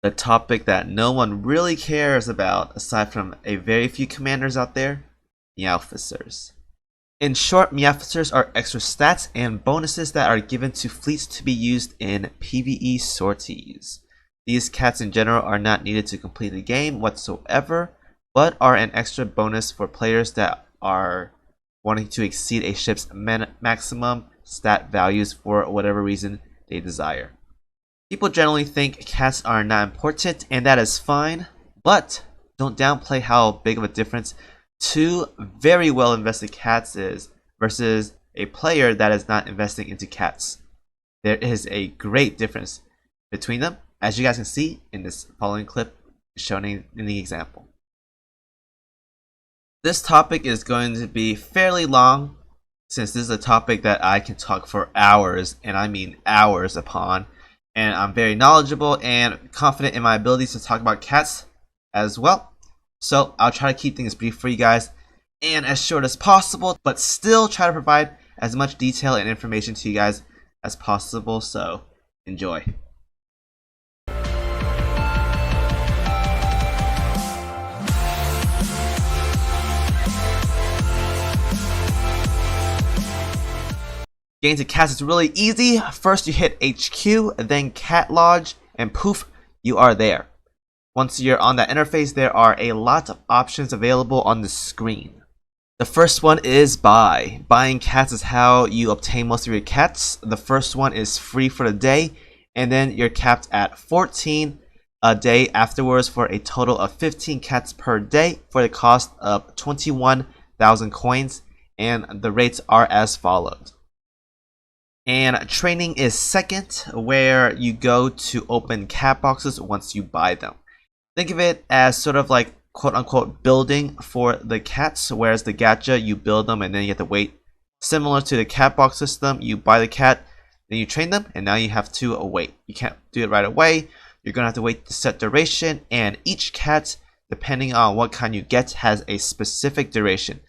the topic that no one really cares about aside from a very few commanders out there, MEOWFFICERs. In short, MEOWFFICERs are extra stats and bonuses that are given to fleets to be used in PvE sorties. These cats in general are not needed to complete the game whatsoever, but are an extra bonus for players that are wanting to exceed a ship's maximum stat values for whatever reason they desire. People generally think cats are not important, and that is fine, but don't downplay how big of a difference 2 very well invested cats is versus a player that is not investing into cats. There is a great difference between them, as you guys can see in this following clip shown in the example. This topic is going to be fairly long, since this is a topic that I can talk for hours, and I mean hours upon, and I'm very knowledgeable and confident in my abilities to talk about cats as well. So I'll try to keep things brief for you guys and as short as possible, but still try to provide as much detail and information to you guys as possible, so enjoy. Getting to cats is really easy. First you hit HQ, then Cat Lodge, and poof, you are there. Once you're on that interface, there are a lot of options available on the screen. The first one is buy. Buying cats is how you obtain most of your cats. The first one is free for the day, and then you're capped at 14 a day afterwards for a total of 15 cats per day for the cost of 21,000 coins, and the rates are as follows. And training is second, where you go to open cat boxes once you buy them. Think of it as sort of like quote-unquote building for the cats, whereas the gacha, you build them and then you have to wait. Similar to the cat box system, you buy the cat, then you train them, and now you have to wait. You can't do it right away. You're going to have to wait the set duration, and each cat, depending on what kind you get, has a specific duration.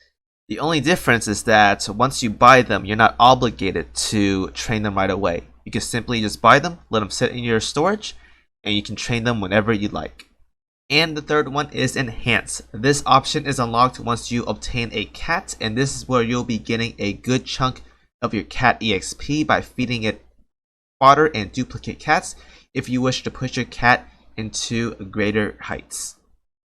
The only difference is that once you buy them, you're not obligated to train them right away. You can simply just buy them, let them sit in your storage, and you can train them whenever you like. And the third one is enhance. This option is unlocked once you obtain a cat, and this is where you'll be getting a good chunk of your cat EXP by feeding it fodder and duplicate cats if you wish to push your cat into greater heights.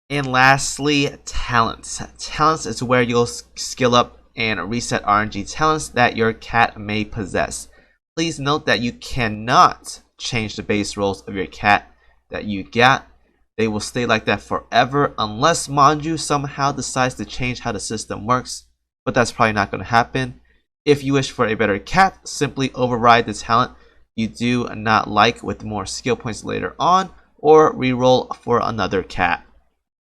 And lastly, talents. Talents is where you'll skill up and reset RNG talents that your cat may possess. Please note that you cannot change the base rolls of your cat that you got. They will stay like that forever unless Manju somehow decides to change how the system works, but that's probably not going to happen. If you wish for a better cat, simply override the talent you do not like with more skill points later on, or reroll for another cat.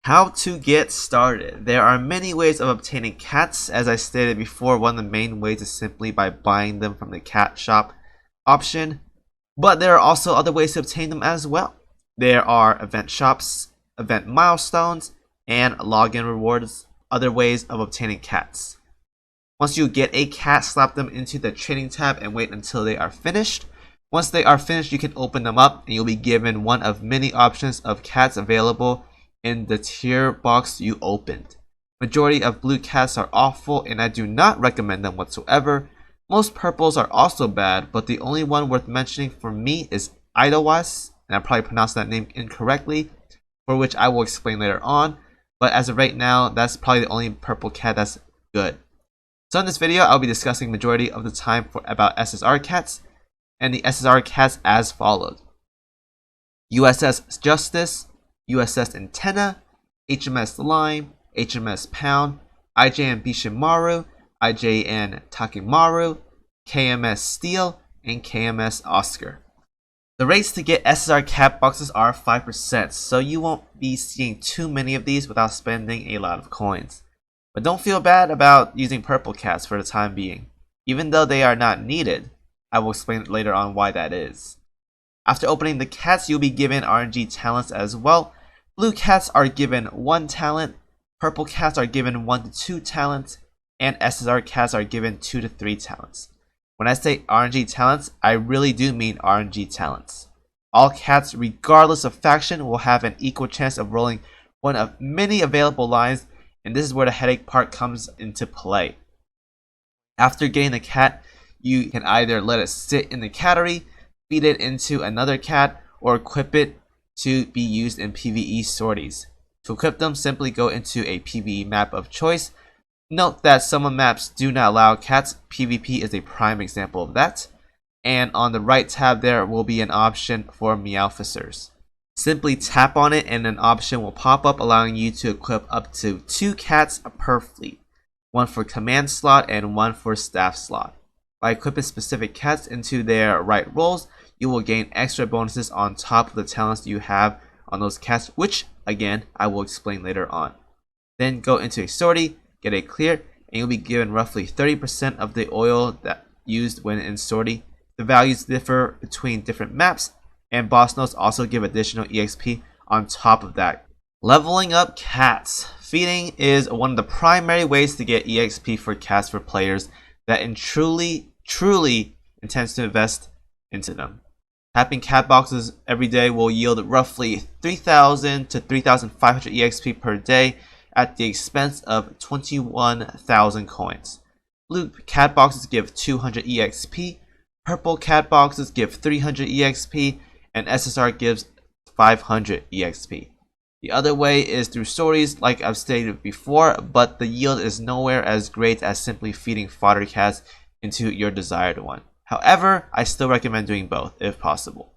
How to get started. There are many ways of obtaining cats. As I stated before, one of the main ways is simply by buying them from the cat shop option, but there are also other ways to obtain them as well. There are event shops, event milestones, and login rewards, other ways of obtaining cats. Once you get a cat, slap them into the training tab and wait until they are finished. Once they are finished, you can open them up and you'll be given one of many options of cats available in the tier box you opened. Majority of blue cats are awful and I do not recommend them whatsoever. Most purples are also bad, but the only one worth mentioning for me is Idlewice, and I probably pronounced that name incorrectly, for which I will explain later on, but as of right now, that's probably the only purple cat that's good. So in this video, I'll be discussing majority of the time about SSR cats, and the SSR cats as follows. USS Justice, USS Antenna, HMS Lime, HMS Pound, IJN Bishimaru, IJN Takimaru, KMS Steel, and KMS Oscar. The rates to get SSR cat boxes are 5%, so you won't be seeing too many of these without spending a lot of coins. But don't feel bad about using purple cats for the time being. Even though they are not needed, I will explain later on why that is. After opening the cats, you'll be given RNG talents as well. Blue cats are given 1 talent, purple cats are given 1 to 2 talents, and SSR cats are given 2 to 3 talents. When I say RNG talents, I really do mean RNG talents. All cats, regardless of faction, will have an equal chance of rolling one of many available lines, and this is where the headache part comes into play. After getting the cat, you can either let it sit in the cattery, feed it into another cat, or equip it to be used in PvE sorties. To equip them, simply go into a PvE map of choice. Note that some maps do not allow cats. PvP is a prime example of that. And on the right tab there will be an option for MEOWFFICERs. Simply tap on it and an option will pop up allowing you to equip up to 2 cats per fleet. One for command slot and one for staff slot. By equipping specific cats into their right roles, you will gain extra bonuses on top of the talents you have on those cats, which again I will explain later on. Then go into a sortie, get a clear, and you'll be given roughly 30% of the oil that used when in sortie. The values differ between different maps, and boss notes also give additional EXP on top of that. Leveling up cats. Feeding is one of the primary ways to get EXP for cats for players that truly intends to invest into them. Tapping cat boxes every day will yield roughly 3,000 to 3,500 EXP per day at the expense of 21,000 coins. Blue cat boxes give 200 EXP, purple cat boxes give 300 EXP, and SSR gives 500 EXP. The other way is through sorties, like I've stated before, but the yield is nowhere as great as simply feeding fodder cats into your desired one. However, I still recommend doing both if possible.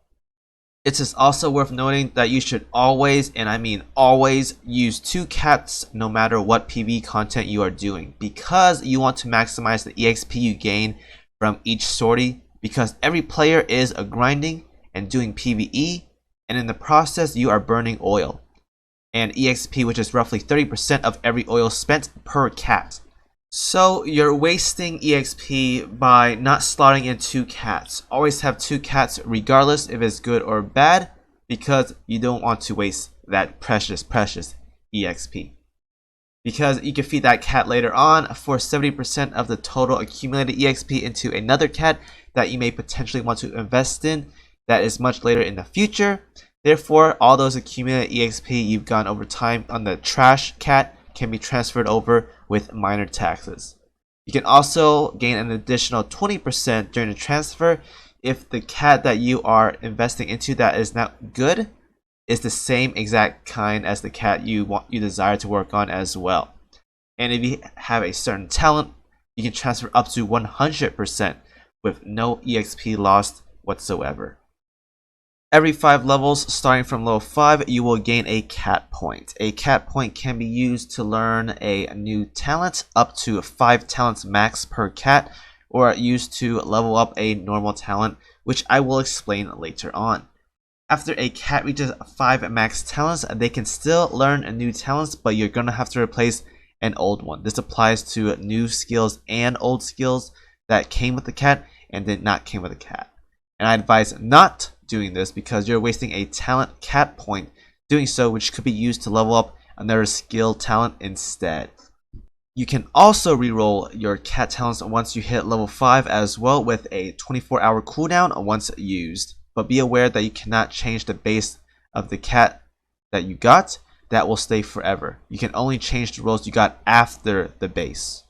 It is also worth noting that you should always, and I mean always, use 2 cats no matter what PvE content you are doing, because you want to maximize the EXP you gain from each sortie, because every player is grinding and doing PvE, and in the process you are burning oil and EXP, which is roughly 30% of every oil spent per cat. So you're wasting EXP by not slotting in 2 cats. Always have 2 cats regardless if it's good or bad, because you don't want to waste that precious EXP. Because you can feed that cat later on for 70% of the total accumulated EXP into another cat that you may potentially want to invest in that is much later in the future. Therefore, all those accumulated EXP you've gotten over time on the trash cat can be transferred over with minor taxes. You can also gain an additional 20% during the transfer if the cat that you are investing into that is not good is the same exact kind as the cat you desire to work on as well. And if you have a certain talent, you can transfer up to 100% with no EXP lost whatsoever. Every 5 levels, starting from level 5, you will gain a cat point. A cat point can be used to learn a new talent, up to 5 talents max per cat, or used to level up a normal talent, which I will explain later on. After a cat reaches 5 max talents, they can still learn new talents, but you're going to have to replace an old one. This applies to new skills and old skills that came with the cat and did not came with the cat. And I advise not doing this because you're wasting a talent cat point doing so, which could be used to level up another skill talent instead. You can also reroll your cat talents once you hit level 5 as well, with a 24-hour cooldown once used. But be aware that you cannot change the base of the cat that you got. That will stay forever. You can only change the rolls you got after the base.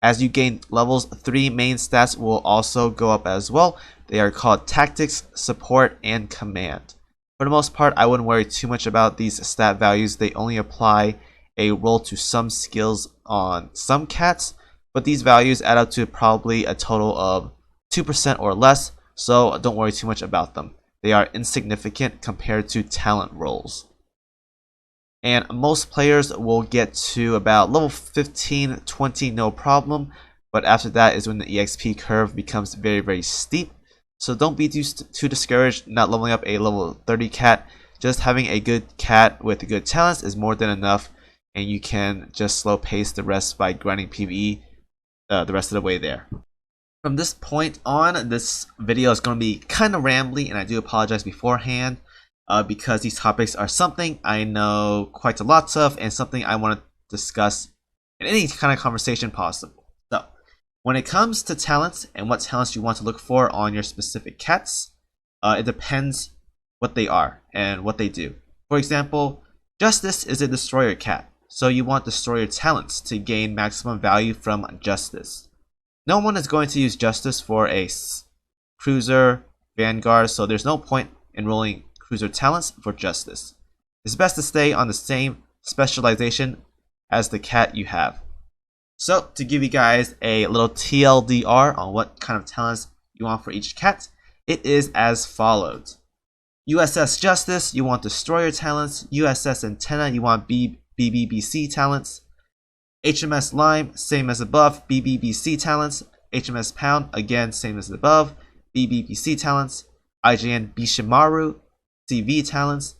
As you gain levels, 3 main stats will also go up as well. They are called Tactics, Support, and Command. For the most part, I wouldn't worry too much about these stat values. They only apply a roll to some skills on some cats, but these values add up to probably a total of 2% or less, so don't worry too much about them. They are insignificant compared to talent rolls. And most players will get to about level 15, 20 no problem, but after that is when the EXP curve becomes very steep. So don't be too discouraged not leveling up a level 30 cat. Just having a good cat with good talents is more than enough, and you can just slow pace the rest by grinding PvE the rest of the way there. From this point on, this video is going to be kind of rambly, and I do apologize beforehand. Because these topics are something I know quite a lot of and something I want to discuss in any kind of conversation possible. So, when it comes to talents and what talents you want to look for on your specific cats, It depends what they are and what they do. For example, Justice is a destroyer cat, so you want destroyer talents to gain maximum value from Justice. No one is going to use Justice for a cruiser vanguard, so there's no point in rolling cruiser talents for Justice. It's best to stay on the same specialization as the cat you have. So to give you guys a little TLDR on what kind of talents you want for each cat, it is as follows. USS Justice, you want destroyer talents. USS Antenna, you want BBBC talents. HMS Lime, same as above, BBBC talents. HMS Pound, again, same as above, BBBC talents. IJN Bishimaru, CV talents.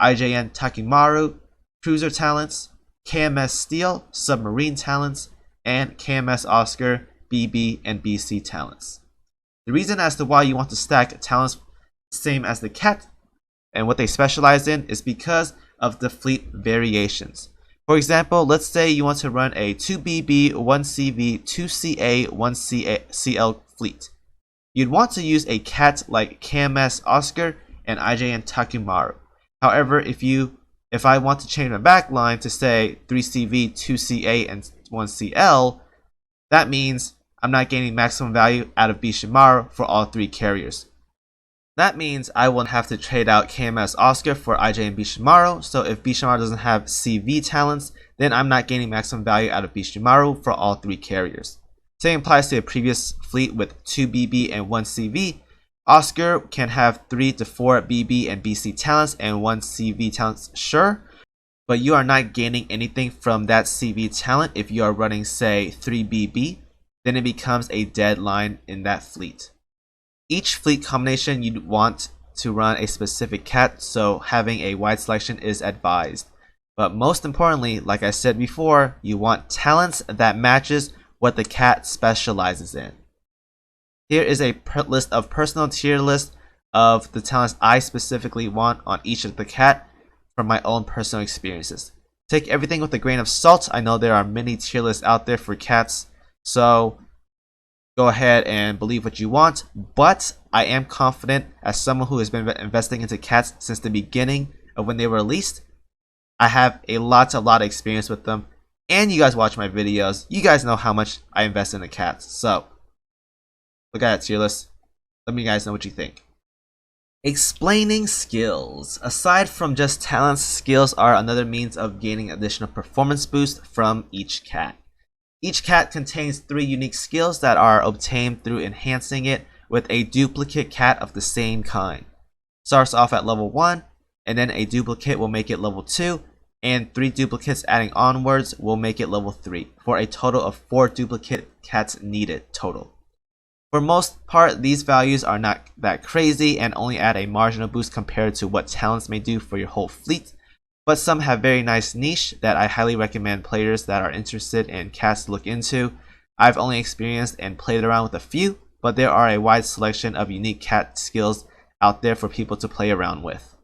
IJN Takimaru, cruiser talents. KMS Steel, submarine talents. And KMS Oscar, BB and BC talents. The reason as to why you want to stack talents same as the cat and what they specialize in is because of the fleet variations. For example, let's say you want to run a 2BB, 1CV, 2CA, 1CL fleet. You'd want to use a cat like KMS Oscar and IJN Takumaru. However, if I want to change my backline to say 3CV, 2CA, and 1CL, that means I'm not gaining maximum value out of Bishimaru for all three carriers. That means I will have to trade out KMS Oscar for IJN Bishimaru, so if Bishimaru doesn't have CV talents, then I'm not gaining maximum value out of Bishimaru for all three carriers. Same applies to a previous fleet with 2 BB and 1 CV. Oscar can have 3 to 4 BB and BC talents and 1 CV talents, sure, but you are not gaining anything from that CV talent if you are running, say, 3 BB, then it becomes a dead line in that fleet. Each fleet combination you'd want to run a specific cat, so having a wide selection is advised. But most importantly, like I said before, you want talents that matches what the cat specializes in. Here is a list of personal tier list of the talents I specifically want on each of the cat from my own personal experiences. Take everything with a grain of salt. I know there are many tier lists out there for cats, so go ahead and believe what you want, but I am confident as someone who has been investing into cats since the beginning of when they were released. I have a lot of experience with them, and you guys watch my videos. You guys know how much I invest in the cats, so look at that tier list. Let me guys know what you think. Explaining skills. Aside from just talents, skills are another means of gaining additional performance boost from each cat. Each cat contains 3 unique skills that are obtained through enhancing it with a duplicate cat of the same kind. Starts off at level 1, and then a duplicate will make it level 2, and 3 duplicates adding onwards will make it level 3, for a total of 4 duplicate cats needed total. For most part, these values are not that crazy and only add a marginal boost compared to what talents may do for your whole fleet. But some have very nice niche that I highly recommend players that are interested in cats to look into. I've only experienced and played around with a few, but there are a wide selection of unique cat skills out there for people to play around with.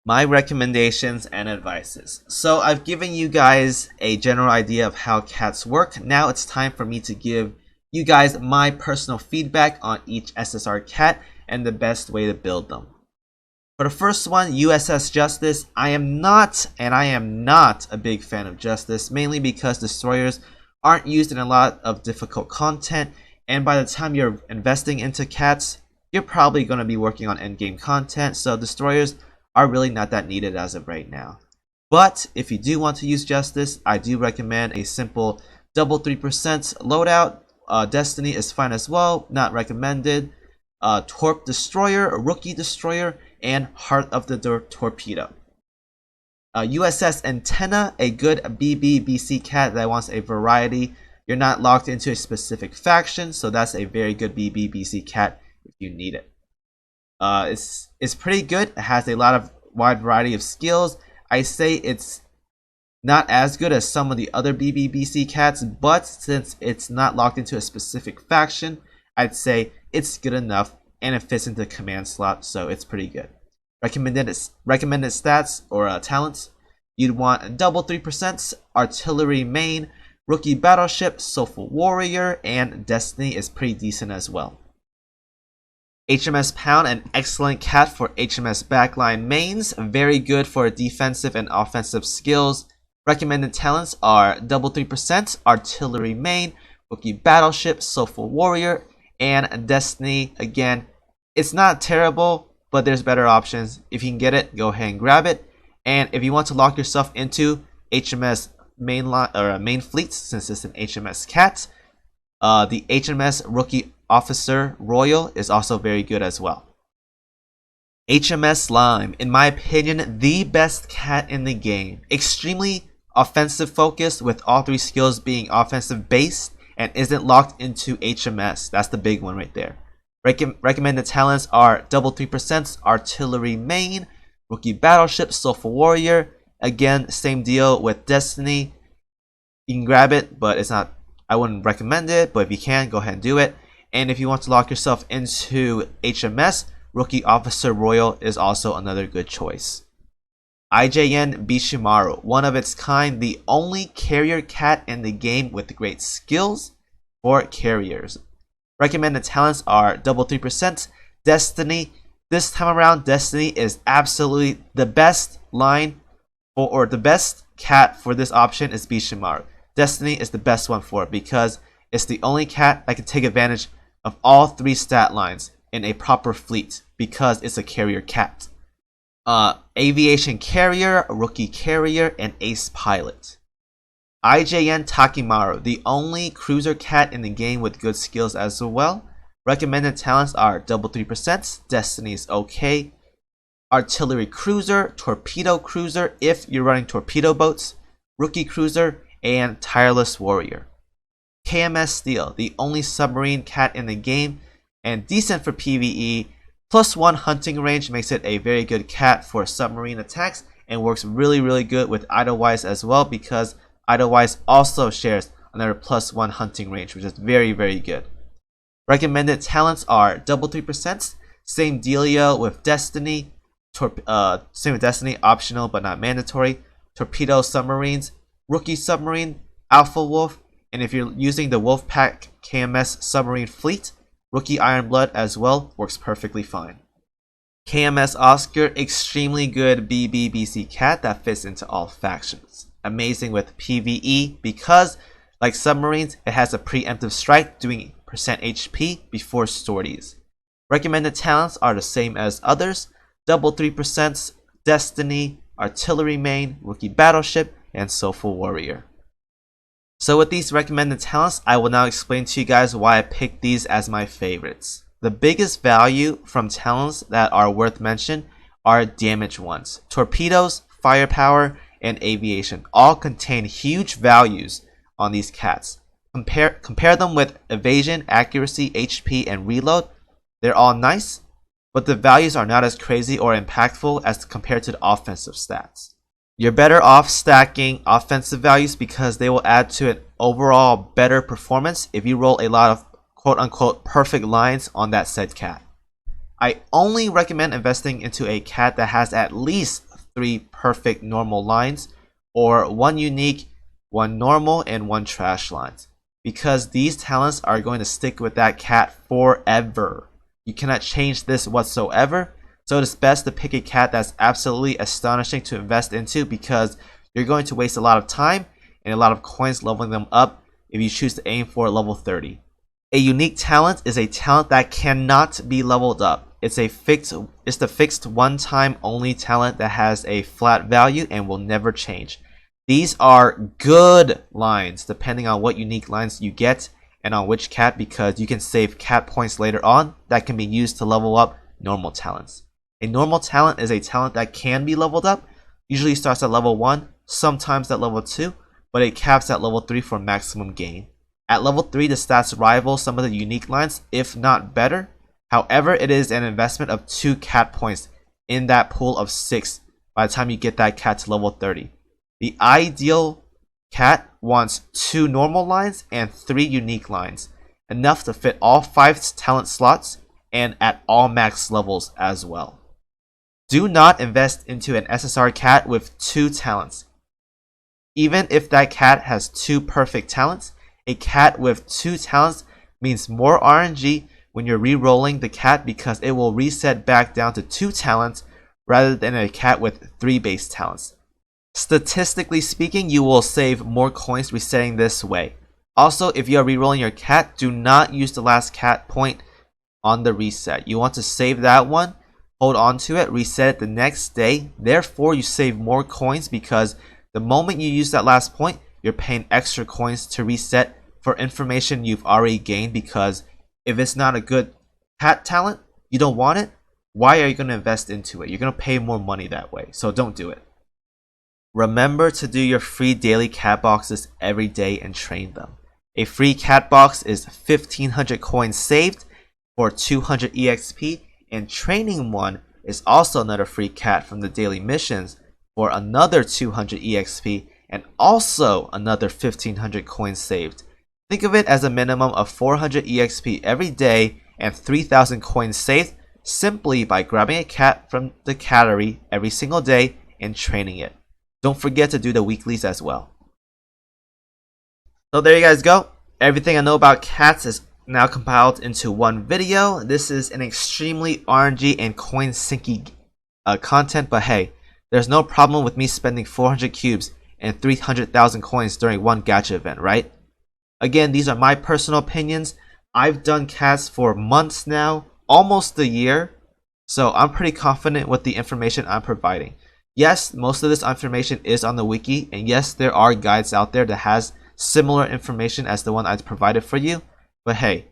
My recommendations and advices. So I've given you guys a general idea of how cats work. Now it's time for me to give you guys my personal feedback on each SSR cat and the best way to build them. For the first one, USS Justice, I am not a big fan of Justice, mainly because destroyers aren't used in a lot of difficult content, and by the time you're investing into cats, you're probably going to be working on endgame content, so destroyers are really not that needed as of right now. But if you do want to use Justice, I do recommend a simple double 3% loadout. Destiny is fine as well, not recommended. Torp Destroyer, Rookie Destroyer, and Heart of the Torpedo. USS Antenna, a good BBBC cat that wants a variety. You're not locked into a specific faction, so that's a very good BBBC cat if you need it. It's pretty good. It has a lot of wide variety of skills. I say it's not as good as some of the other BBBC cats, but since it's not locked into a specific faction, I'd say it's good enough and it fits into the command slot, so it's pretty good. Recommended stats or talents. You'd want double 3%, artillery main, rookie battleship, soulful warrior, and destiny is pretty decent as well. HMS Pound, an excellent cat for HMS backline mains, very good for defensive and offensive skills. Recommended talents are double 3%, Artillery main, Rookie Battleship, Soulful Warrior, and Destiny. Again, it's not terrible, but there's better options. If you can get it, go ahead and grab it. And if you want to lock yourself into HMS main fleets, since it's an HMS cat, the HMS Rookie Officer Royal is also very good as well. HMS Slime, in my opinion, the best cat in the game. Extremely offensive focused, with all 3 skills being offensive based, and isn't locked into HMS. That's the big one right there. Recommended talents are double 3%, Artillery main, Rookie Battleship, Soulful Warrior. Again, same deal with Destiny. You can grab it, but it's not, I wouldn't recommend it, but if you can, go ahead and do it. And if you want to lock yourself into HMS, Rookie Officer Royal is also another good choice. IJN Bishimaru, one of its kind, the only carrier cat in the game with great skills for carriers. Recommended talents are double 3%, Destiny. This time around, Destiny is absolutely the best line or the best cat for this option is Bishimaru. Destiny is the best one for it because it's the only cat that can take advantage of all 3 stat lines in a proper fleet because it's a carrier cat. Aviation Carrier, Rookie Carrier, and Ace Pilot. IJN Takimaru, the only cruiser cat in the game with good skills as well. Recommended talents are double 3%, Destiny is okay, Artillery Cruiser, Torpedo Cruiser if you're running torpedo boats, Rookie Cruiser, and Tireless Warrior. KMS Steel, the only submarine cat in the game and decent for PvE. +1 hunting range makes it a very good cat for submarine attacks and works really good with Idlewise as well because Idlewise also shares another +1 hunting range, which is very good. Recommended talents are double 3%, same dealio with Destiny, same with Destiny, optional but not mandatory. Torpedo submarines, Rookie submarine, Alpha Wolf, and if you're using the Wolfpack KMS submarine fleet, Rookie Iron Blood as well works perfectly fine. KMS Oscar, extremely good BBBC cat that fits into all factions. Amazing with PvE because, like submarines, it has a preemptive strike doing % HP before sorties. Recommended talents are the same as others, double 3%, Destiny, Artillery main, Rookie Battleship, and Soulful Warrior. So with these recommended talents, I will now explain to you guys why I picked these as my favorites. The biggest value from talents that are worth mention are damage ones. Torpedoes, firepower, and aviation all contain huge values on these cats. Compare them with evasion, accuracy, HP, and reload. They're all nice, but the values are not as crazy or impactful as compared to the offensive stats. You're better off stacking offensive values because they will add to an overall better performance if you roll a lot of quote-unquote perfect lines on that said cat. I only recommend investing into a cat that has at least 3 perfect normal lines or 1 unique, 1 normal, and 1 trash lines because these talents are going to stick with that cat forever. You cannot change this whatsoever. So it's best to pick a cat that's absolutely astonishing to invest into because you're going to waste a lot of time and a lot of coins leveling them up if you choose to aim for level 30. A unique talent is a talent that cannot be leveled up. It's the fixed one-time only talent that has a flat value and will never change. These are good lines depending on what unique lines you get and on which cat because you can save cat points later on that can be used to level up normal talents. A normal talent is a talent that can be leveled up, usually starts at level 1, sometimes at level 2, but it caps at level 3 for maximum gain. At level 3, the stats rival some of the unique lines, if not better. However, it is an investment of 2 cat points in that pool of 6 by the time you get that cat to level 30. The ideal cat wants 2 normal lines and 3 unique lines, enough to fit all 5 talent slots and at all max levels as well. Do not invest into an SSR cat with 2 talents. Even if that cat has 2 perfect talents, a cat with 2 talents means more RNG, when you're re-rolling the cat because it will reset back down to 2 talents rather than a cat with 3 base talents. Statistically speaking, you will save more coins resetting this way. Also, if you are re-rolling your cat, do not use the last cat point on the reset. You want to save that one, hold on to it, reset it the next day. Therefore, you save more coins because the moment you use that last point, you're paying extra coins to reset for information you've already gained, because if it's not a good cat talent, you don't want it, why are you going to invest into it? You're going to pay more money that way, so don't do it. Remember to do your free daily cat boxes every day and train them. A free cat box is 1500 coins saved for 200 EXP, and training one is also another free cat from the daily missions for another 200 EXP and also another 1500 coins saved. Think of it as a minimum of 400 EXP every day and 3000 coins saved simply by grabbing a cat from the cattery every single day and training it. Don't forget to do the weeklies as well. So there you guys go. Everything I know about cats is now compiled into one video. This is an extremely RNG and coin sinky content, but hey, there's no problem with me spending 400 cubes and 300,000 coins during one gacha event, right? Again, these are my personal opinions. I've done cats for months now, almost a year, so I'm pretty confident with the information I'm providing. Yes, most of this information is on the wiki, and yes, there are guides out there that has similar information as the one I've provided for you, but hey,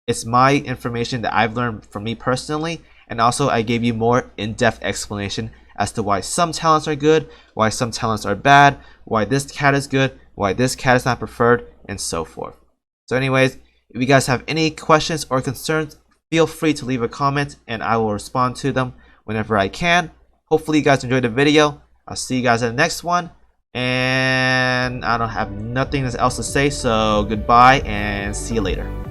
it's my information that I've learned from me personally, and also I gave you more in-depth explanation as to why some talents are good, why some talents are bad, why this cat is good, why this cat is not preferred, and so forth. So anyways, if you guys have any questions or concerns, feel free to leave a comment and I will respond to them whenever I can. Hopefully you guys enjoyed the video. I'll see you guys in the next one. And I don't have nothing else to say, so goodbye and see you later.